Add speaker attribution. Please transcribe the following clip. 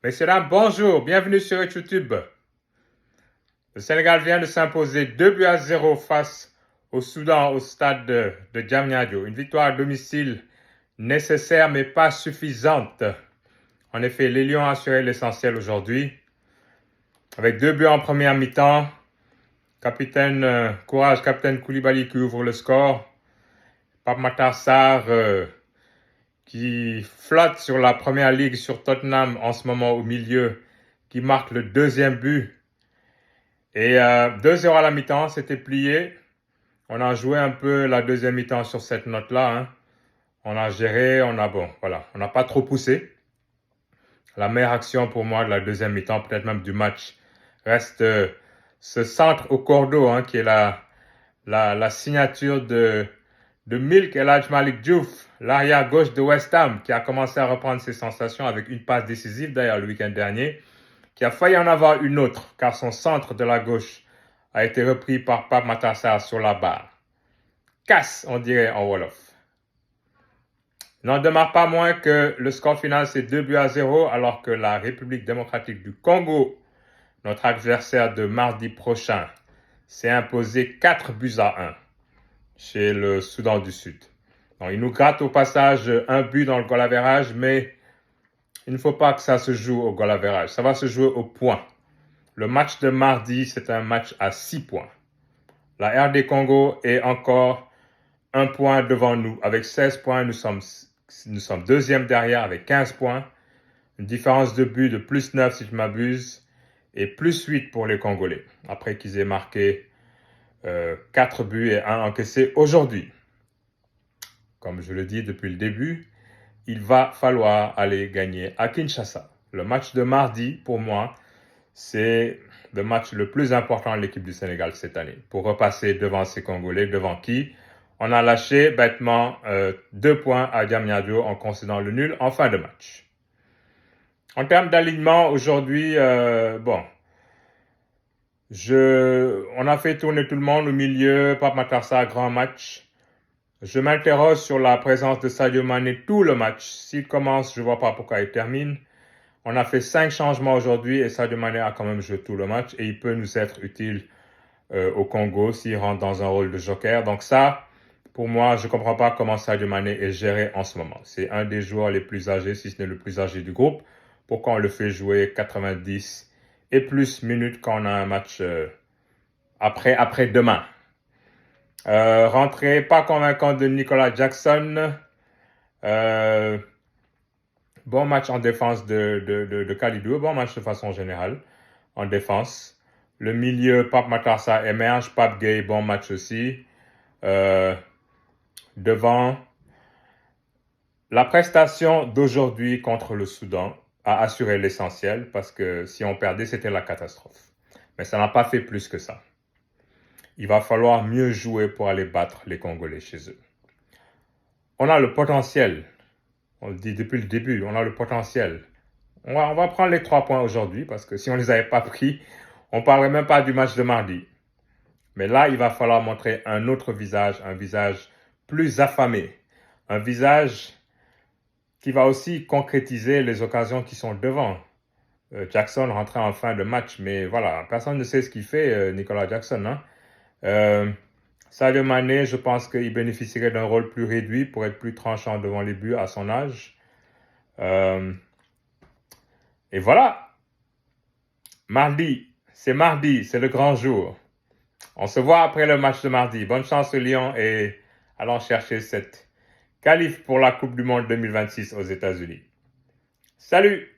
Speaker 1: Messieurs, dames, bonjour, bienvenue sur YouTube. Le Sénégal vient de s'imposer 2-0 face au Soudan au stade de Diamniadio. Une victoire à domicile nécessaire mais pas suffisante. En effet, les Lions ont assuré l'essentiel aujourd'hui. Avec 2 buts en première mi-temps, capitaine Koulibaly qui ouvre le score. Pape Matar Sarr qui flotte sur la première ligue sur Tottenham en ce moment au milieu, qui marque le deuxième but. Et 2-0 à la mi-temps, c'était plié. On a joué un peu la deuxième mi-temps sur cette note-là. On a géré, on n'a pas trop poussé. La meilleure action pour moi de la deuxième mi-temps, peut-être même du match, reste ce centre au cordeau, qui est la signature de Milk El Hadj Malick Diouf, l'arrière gauche de West Ham, qui a commencé à reprendre ses sensations avec une passe décisive d'ailleurs le week-end dernier, qui a failli en avoir une autre, car son centre de la gauche a été repris par Pape Matar Sarr sur la barre. Casse, on dirait en Wolof. N'en demeure pas moins que le score final c'est 2-0, alors que la République démocratique du Congo, notre adversaire de mardi prochain, s'est imposé 4-1 chez le Soudan du Sud. Donc, il nous gratte au passage un but dans le goal average, mais il ne faut pas que ça se joue au goal average. Ça va se jouer au point. Le match de mardi, c'est un match à 6 points. La RD Congo est encore un point devant nous. Avec 16 points, nous sommes deuxième derrière avec 15 points. Une différence de but de plus 9 si je ne m'abuse. Et plus 8 pour les Congolais. Après qu'ils aient marqué 4 buts et 1 encaissé aujourd'hui. Comme je le dis depuis le début, il va falloir aller gagner à Kinshasa. Le match de mardi, pour moi, c'est le match le plus important de l'équipe du Sénégal cette année. Pour repasser devant ces Congolais, devant qui on a lâché bêtement 2 points à Diamniadio en concédant le nul en fin de match. En termes d'alignement, aujourd'hui, on a fait tourner tout le monde au milieu. Pape Matar Sarr, grand match. Je m'interroge sur la présence de Sadio Mané tout le match. S'il commence, je ne vois pas pourquoi il termine. On a fait 5 changements aujourd'hui et Sadio Mané a quand même joué tout le match et il peut nous être utile au Congo s'il rentre dans un rôle de joker. Donc ça, pour moi, je ne comprends pas comment Sadio Mané est géré en ce moment. C'est un des joueurs les plus âgés, si ce n'est le plus âgé du groupe. Pourquoi on le fait jouer 90 et plus minutes quand on a un match après demain? Rentrée pas convaincante de Nicolas Jackson. Bon match en défense de Kalidou. Bon match de façon générale en défense. Le milieu, Pape Matar Sarr émerge. Pape Gueye, bon match aussi. Devant, la prestation d'aujourd'hui contre le Soudan a assuré l'essentiel parce que si on perdait, c'était la catastrophe. Mais ça n'a pas fait plus que ça. Il va falloir mieux jouer pour aller battre les Congolais chez eux. On a le potentiel. On le dit depuis le début, on a le potentiel. On va prendre les 3 points aujourd'hui parce que si on ne les avait pas pris, on ne parlerait même pas du match de mardi. Mais là, il va falloir montrer un autre visage, un visage plus affamé. Un visage qui va aussi concrétiser les occasions qui sont devant. Jackson rentrait en fin de match, mais voilà, personne ne sait ce qu'il fait, Nicolas Jackson. Sadio Mané, je pense qu'il bénéficierait d'un rôle plus réduit pour être plus tranchant devant les buts à son âge. Et voilà. Mardi, c'est le grand jour. On se voit après le match de mardi. Bonne chance aux Lions et allons chercher cette qualif pour la Coupe du Monde 2026 aux États-Unis. Salut!